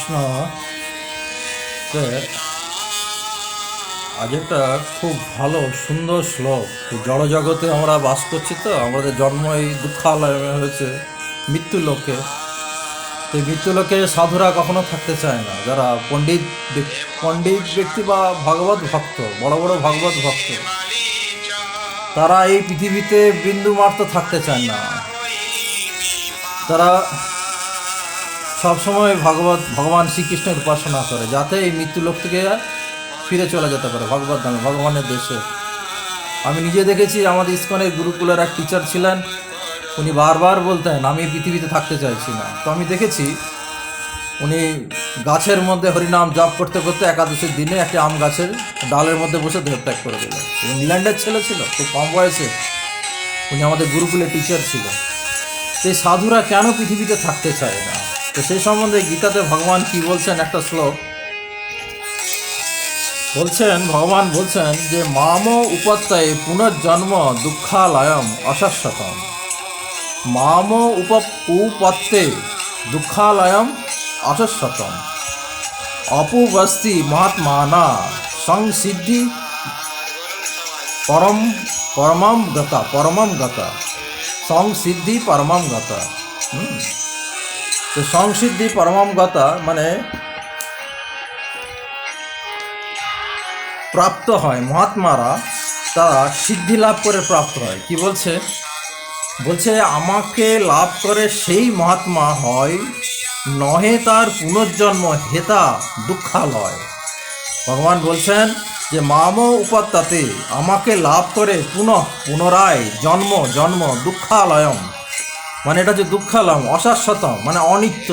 কৃষ্ণ। আজ একটা খুব ভালো সুন্দর শ্লোক। জড়জগতে আমরা বাস করছি, তো আমাদের জন্ম এই দুঃখালয়ে হয়েছে, মৃত্যু লোকে। তো এই মৃত্যু লোকে সাধুরা কখনো থাকতে চায় না, যারা পণ্ডিত ব্যক্তি বা ভাগবত ভক্ত, বড় বড় ভাগবত ভক্ত, তারা এই পৃথিবীতে বিন্দু মাত্র থাকতে চায় না। তারা সবসময় ভগবান শ্রীকৃষ্ণের উপাসনা করে, যাতে এই মৃত্যুলোক থেকে ফিরে চলে যেতে পারে ভগবত ধামে, ভগবানের দেশে। আমি নিজে দেখেছি, আমাদের ইস্কনের গুরুকুলের এক টিচার ছিলেন, উনি বারবার বলতেন আমি পৃথিবীতে থাকতে চাইছি না। তো আমি দেখেছি উনি গাছের মধ্যে হরিনাম জপ করতে করতে একাদশীর দিনে একটি আম গাছের ডালের মধ্যে বসে দেহত্যাগ করে দিলেন। ইংল্যান্ডের ছেলে ছিল, খুব কম বয়সে উনি আমাদের গুরুকুলের টিচার ছিল। তো এই সাধুরা কেন পৃথিবীতে থাকতে চায় না? তো সেই সম্বন্ধে গীতাতে ভগবান কি বলছেন, একটা শ্লোক বলছেন, ভগবান বলছেন যে মাম উপত্যয়ে পুনর্জন্ম দুঃখালয়ম অশাশ্বতম। মাম উপত্যে দুঃখালয়ম অশাশ্বতম অপুবস্তি মহাত্মানা সংসিদ্ধি পরমম গতা সংসিদ্ধি পরমম গতা। তো সংসিদ্ধি পরমম গতা মানে প্রাপ্ত হয়, মহাত্মারা তারা সিদ্ধি লাভ করে প্রাপ্ত হয়। কি বলছে? বলছে আমাকে লাভ করে সেই মহাত্মা হয়, নহে তার পুনর্জন্ম হেতা দুঃখালয়। ভগবান বলছেন যে মাম উপাত্তাতে, আমাকে লাভ করে পুনরায় জন্ম জন্ম দুঃখালয়ম, মানে এটা হচ্ছে দুঃখালয়ম, অশাশ্বতম মানে অনিত্য।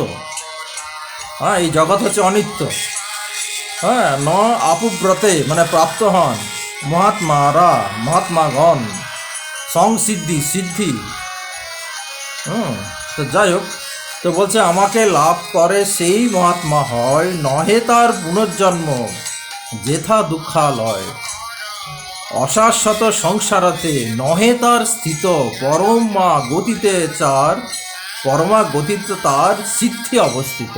হ্যাঁ, এই জগৎ হচ্ছে অনিত্য। হ্যাঁ, ন আপুব্রতে মানে প্রাপ্ত হন মহাত্মাগণ সংসিদ্ধি সিদ্ধি। তো যাই হোক, তো বলছে আমাকে লাভ করে সেই মহাত্মা হয়, নহে তার পুনর্জন্ম যেথা দুঃখালয়। অশাশ্বত সংসারাতে নহে তার স্থিত, পরমা গতিতে চার পরমা গতিতে তার সিদ্ধি অবস্থিত।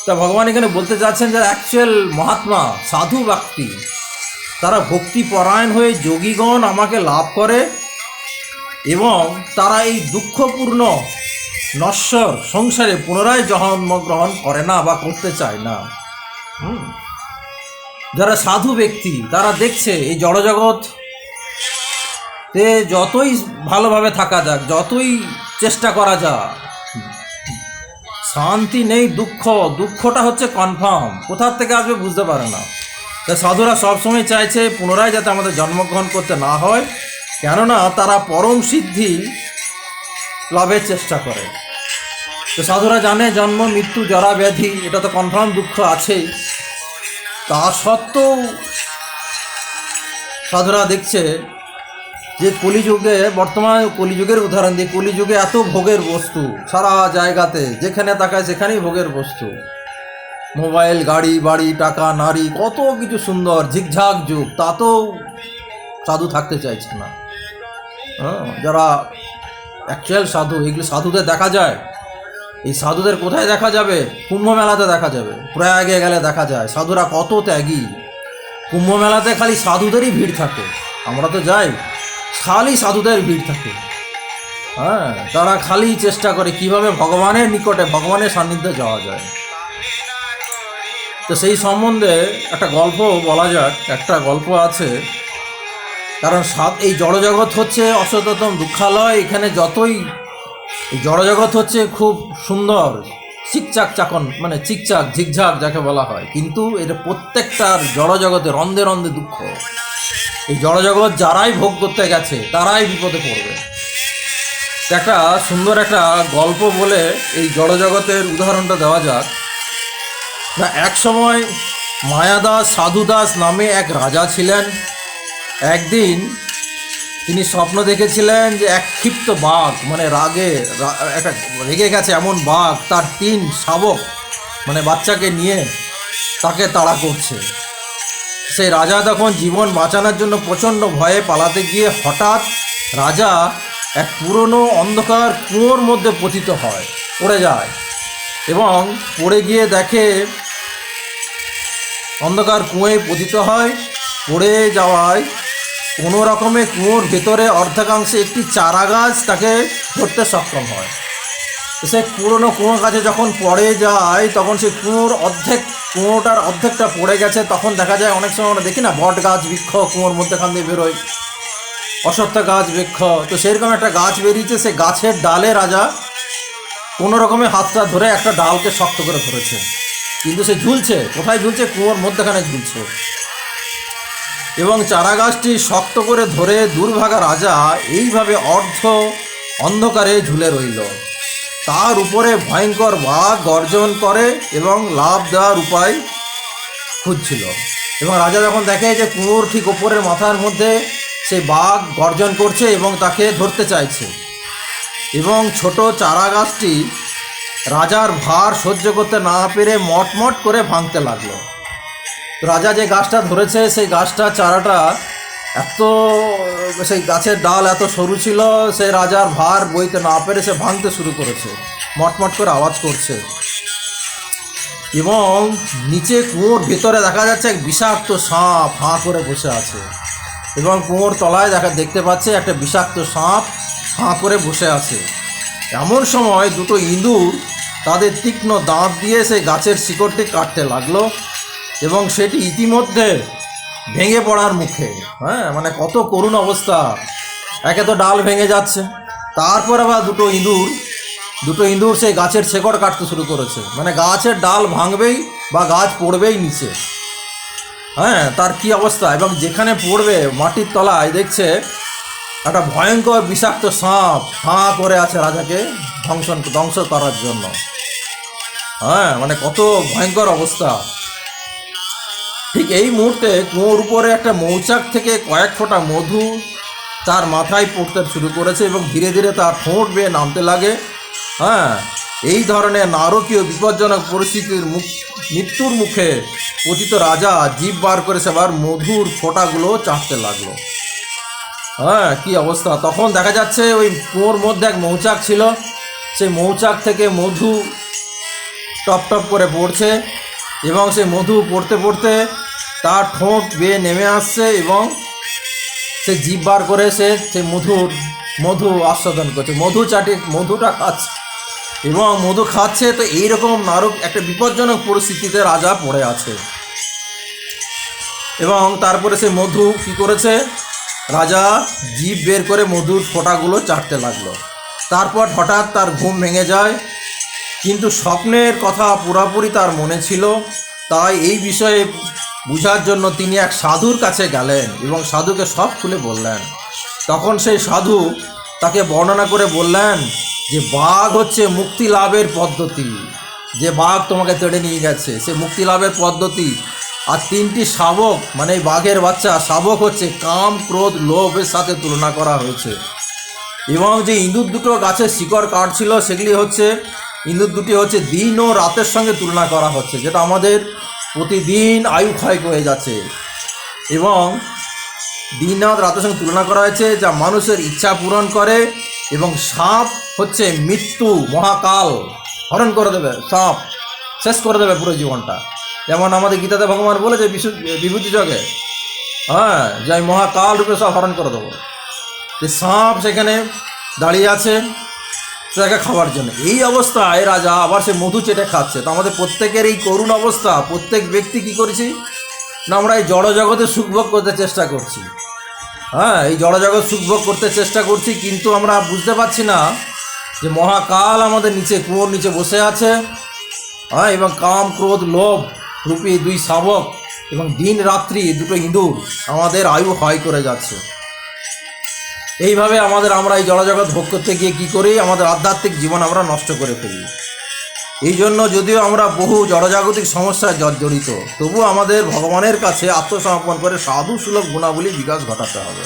তা ভগবান এখানে বলতে চাচ্ছেন যে অ্যাকচুয়াল মহাত্মা সাধু ব্যক্তি, তারা ভক্তি পরায়ণ হয়ে যোগীগণ আমাকে লাভ করে, এবং তারা এই দুঃখপূর্ণ নশ্বর সংসারে পুনরায় জন্মগ্রহণ করে না বা করতে চায় না। যারা সাধু ব্যক্তি, তারা দেখছে এই জড়জগৎ তে যতই ভালোভাবে থাকা যাক, যতই চেষ্টা করা যাক, শান্তি নেই, দুঃখটা হচ্ছে কনফার্ম, কোথার থেকে আসবে বুঝতে পারে না। তাই সাধুরা সবসময় চাইছে পুনরায় যাতে আমাদের জন্মগ্রহণ করতে না হয়, কেননা তারা পরম সিদ্ধি লাভের চেষ্টা করে। তো সাধুরা জানে জন্ম মৃত্যু জরা ব্যাধি, এটা তো কনফার্ম দুঃখ আছেই। তা সত্ত্বেও সাধুরা দেখছে যে কলিযুগে, বর্তমান কলিযুগের উদাহরণ দিই, কলিযুগে এত ভোগের বস্তু সারা জায়গাতে, যেখানে তাকায় সেখানেই ভোগের বস্তু, মোবাইল, গাড়ি বাড়ি, টাকা, নারী, কত কিছু সুন্দর ঝিকঝাক যুগ, তাতেও সাধু থাকতে চাইছে না। যারা অ্যাকচুয়াল সাধু, এগুলো সাধুদের দেখা যায়। এই সাধুদের কোথায় দেখা যাবে? কুম্ভ মেলাতে দেখা যাবে, প্রয়াগে গেলে দেখা যায় সাধুরা কত ত্যাগী। কুম্ভ মেলাতে খালি সাধুদেরই ভিড় থাকে, আমরা তো যাই, খালি সাধুদের ভিড় থাকে। হ্যাঁ, তারা খালি চেষ্টা করে কিভাবে ভগবানের নিকটে, ভগবানের সান্নিধ্যে যাওয়া যায়। তো সেই সম্বন্ধে একটা গল্প বলা যাক। একটা গল্প আছে, কারণ এই জড়জগৎ হচ্ছে অসততম দুঃখালয়। এখানে যতই এই জড়জগৎ হচ্ছে খুব সুন্দর, চিকচাক মানে চিকচাক ঝিকঝাক যাকে বলা হয়, কিন্তু এটা প্রত্যেকটার জড়জগতে রন্ধে রন্ধে দুঃখ। এই জড়জগৎ যারাই ভোগ করতে গেছে তারাই বিপদে পড়বে। একটা সুন্দর একটা গল্প বলে এই জড়জগতের উদাহরণটা দেওয়া যাক। না, এক সময় মায়াদাস সাধুদাস নামে এক রাজা ছিলেন। একদিন তিনি স্বপ্ন দেখেছিলেন যে এক ক্ষিপ্ত বাঘ, মানে একটা রেগে গেছে এমন বাঘ, তার 3 শাবক মানে বাচ্চাকে নিয়ে তাকে তাড়া করছে। সেই রাজা তখন জীবন বাঁচানোর জন্য প্রচণ্ড ভয়ে পালাতে গিয়ে হঠাৎ রাজা এক পুরনো অন্ধকার কুয়োর মধ্যে পতিত হয়, পড়ে যায়। এবং পড়ে গিয়ে দেখে অন্ধকার কুঁয়োয় পতিত হয়। পড়ে যাওয়ায় কোনো রকমে কুয়োর ভেতরে অর্ধেকাংশে একটি চারা গাছ তাকে ধরতে সক্ষম হয়। সে পুরনো কুঁয়ো গাছে যখন পড়ে যায় তখন সে কুঁয়োটার অর্ধেকটা পড়ে গেছে। তখন দেখা যায় অনেক সময় আমরা দেখি না বট গাছ বৃক্ষ কুঁয়োর মধ্যেখান দিয়ে বেরোয়, অশ্বত্থ গাছ বৃক্ষ, তো সেরকম একটা গাছ বেরিয়েছে। সে গাছের ডালে রাজা কোনো রকমে হাতটা ধরে একটা ডালকে শক্ত করে ধরেছে, কিন্তু সে ঝুলছে। কোথায় ঝুলছে? কুয়োর মধ্যেখানে ঝুলছে। এবং চারা গাছটি শক্ত করে ধরে দুর্ভাগা রাজা এইভাবে অন্ধকারে ঝুলে রইল। তার উপরে ভয়ঙ্কর বাঘ গর্জন করে এবং লাফ দেওয়ার উপায় খুঁজছিল। এবং রাজা যখন দেখে যে কুয়োর ঠিক ওপরের মাথার মধ্যে সেই বাঘ গর্জন করছে এবং তাকে ধরতে চাইছে, এবং ছোট চারা গাছটি রাজার ভার সহ্য করতে না পেরে মটমট করে ভাঙতে লাগলো। রাজা যে গাছটা ধরেছে সেই চারাটা সেই গাছের ডাল এত সরু ছিল, সে রাজার ভার বইতে না পেরে সে ভাঙতে শুরু করেছে, মটমট করে আওয়াজ করছে। এবং নিচে কুয়োর ভেতরে দেখা যাচ্ছে এক বিষাক্ত সাপ হাঁ করে বসে আছে, এবং কুয়োর তলায় দেখতে পাচ্ছে একটা বিষাক্ত সাপ হাঁ করে বসে আছে। এমন সময় দুটো ইঁদুর তাদের তীক্ষ্ণ দাঁত দিয়ে সেই গাছের শিকড়টি কাটতে লাগলো, এবং সেটি ইতিমধ্যে ভেঙে পড়ার মুখে। মানে কত করুণ অবস্থা! একে তো ডাল ভেঙে যাচ্ছে, তারপর আবার দুটো ইঁদুর সেই গাছের শেকড় কাটতে শুরু করেছে। মানে গাছের ডাল ভাঙবেই বা গাছ পড়বেই নিচে। তার কি অবস্থা! এবং যেখানে পড়বে মাটির তলায় দেখছে একটা ভয়ঙ্কর বিষাক্ত সাপ হাঁ করে আছে রাজাকে ধ্বংস করার জন্য। মানে কত ভয়ঙ্কর অবস্থা! ঠিক এই মুহূর্তে কুয়োর উপরে একটা মৌচাক থেকে কয়েক ফোঁটা মধু তার মাথায় পড়তে শুরু করেছে এবং ধীরে ধীরে তার ঠোঁট বেয়ে নামতে লাগে। এই ধরনের নারকীয় বিপজ্জনক পরিস্থিতির মৃত্যুর মুখে পতিত রাজা জিভ বার করে সেবার মধুর ফোঁটাগুলো চাটতে লাগলো। কি অবস্থা! তখন দেখা যাচ্ছে ওই কুয়োর মধ্যে এক মৌচাক ছিল, সেই মৌচাক থেকে মধু টপ টপ করে পড়ছে, এবং সে মধু পড়তে পড়তে তার ঠোঁট বেয়ে নেমে আসছে, এবং সে জিভ বার করে সে মধু আস্বাদন করছে, মধুটা খাচ্ছে এবং মধু খাচ্ছে। তো এইরকম একটা বিপজ্জনক পরিস্থিতিতে রাজা পড়ে আছে। এবং তারপরে সে মধু কী করেছে, রাজা জিভ বের করে মধুর ফোঁটাগুলো চাটতে লাগলো। তারপর হঠাৎ তার ঘুম ভেঙে যায়, কিন্তু স্বপ্নের কথা পুরোপুরি তার মনে ছিল। তাই এই বিষয়ে বুঝার জন্য তিনি এক সাধুর কাছে গেলেন এবং সাধুকে সব খুলে বললেন। তখন সেই সাধু তাকে বর্ণনা করে বললেন যে বাঘ হচ্ছে মুক্তি লাভের পদ্ধতি, যে বাঘ তোমাকে তেড়ে নিয়ে গেছে সে মুক্তি লাভের পদ্ধতি। আর তিনটি শাবক, মানে এই বাঘের বাচ্চা শাবক হচ্ছে কাম, ক্রোধ, লোভের সাথে তুলনা করা হয়েছে। এবং যে ইঁদুর দুটো গাছের শিকড় কাটছিল ইঁদুর দুটি হচ্ছে দিন ও রাতের সঙ্গে তুলনা করা হচ্ছে, যেটা আমাদের প্রতিদিন আয়ু ক্ষয় করে যাচ্ছে। এবং দিন আর রাতের সঙ্গে তুলনা করা হয়েছে যা মানুষের ইচ্ছা পূরণ করে। এবং সাপ হচ্ছে মৃত্যু, মহাকাল হরণ করে দেবে, সাপ শেষ করে দেবে পুরো জীবনটা। যেমন আমাদের গীতাতে ভগবান বলেছে বিভূতি যোগে, যে আমি মহাকাল রূপে সব হরণ করে দেবো। যে সাপ সেখানে দাঁড়িয়ে আছে তাকে খাওয়ার জন্য। এই অবস্থায় রাজা আবার সে মধু চেটে খাচ্ছে। তো আমাদের প্রত্যেকের এই করুণ অবস্থা, প্রত্যেক ব্যক্তি কি করেছি না, আমরা এই জড়জগতে সুখভোগ করতে চেষ্টা করছি। এই জড়জগৎ সুখভোগ করতে চেষ্টা করছি, কিন্তু আমরা বুঝতে পারছি না যে মহাকাল আমাদের কুয়োর নিচে বসে আছে। এবং কাম, ক্রোধ, লোভ রূপী দুই শাবক এবং দিন রাত্রি দুটো ইঁদুর আমাদের আয়ু ক্ষয় করে যাচ্ছে। এইভাবে আমরা এই জড়জগৎ ভোগ করতে গিয়ে কী করি, আমাদের আধ্যাত্মিক জীবন আমরা নষ্ট করে ফেলি। এই জন্য যদিও আমরা বহু জড়জাগতিক সমস্যায় জর্জরিত, তবু আমাদের ভগবানের কাছে আত্মসমর্পণ করে সাধু সুলভ গুণাবলী বিকাশ ঘটাতে হবে।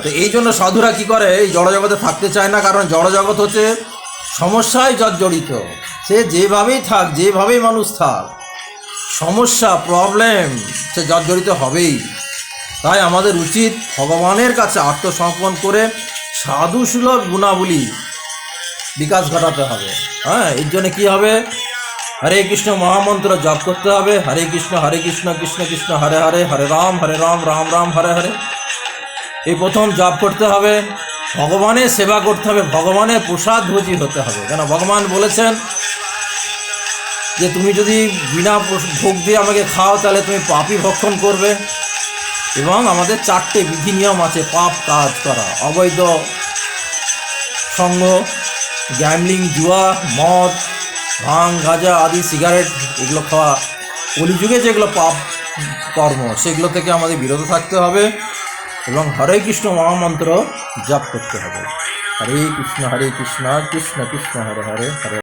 তো এই জন্য সাধুরা কী করে, এই জড়জগতে থাকতে চায় না, কারণ জড়জগৎ হচ্ছে সমস্যায় জর্জরিত। সে যেভাবেই থাক, যেভাবেই মানুষ থাক, সমস্যা, প্রবলেম সে জর্জরিত হবেই। তাই আমাদের উচিত ভগবানের কাছে আত্মসমর্পণ করে সাধু সুলভ গুণাবলী বিকাশ ঘটাতে হবে। হ্যাঁ, এর জন্য কি হবে? হরে কৃষ্ণ মহামন্ত্র জপ করতে হবে। হরে কৃষ্ণ কৃষ্ণ কৃষ্ণ হরে হরে, হরে রাম রাম রাম হরে হরে। এই প্রথম জপ করতে হবে। ভগবানের সেবা করতে হবে, ভগবানের প্রসাদ ভোজী হতে হবে। কেন ভগবান বলেছেন যে তুমি যদি বিনা ভোগ দিয়ে আমাকে খাও তাহলে তুমি পাপই ভক্ষণ করবে। এবং আমাদের 4টে বিধি নিয়ম আছে পাপ কাজ করা: অবৈধ সঙ্গ, গ্যামলিং, জুয়া, মদ, ভাং, গাঁজা আদি, সিগারেট, এগুলো খাওয়া। কলিযুগে যেগুলো পাপ কর্ম সেগুলো থেকে আমাদের বিরত থাকতে হবে এবং হরে কৃষ্ণ মহামন্ত্র জপ করতে হবে। হরে কৃষ্ণ কৃষ্ণ কৃষ্ণ হরে হরে, হরে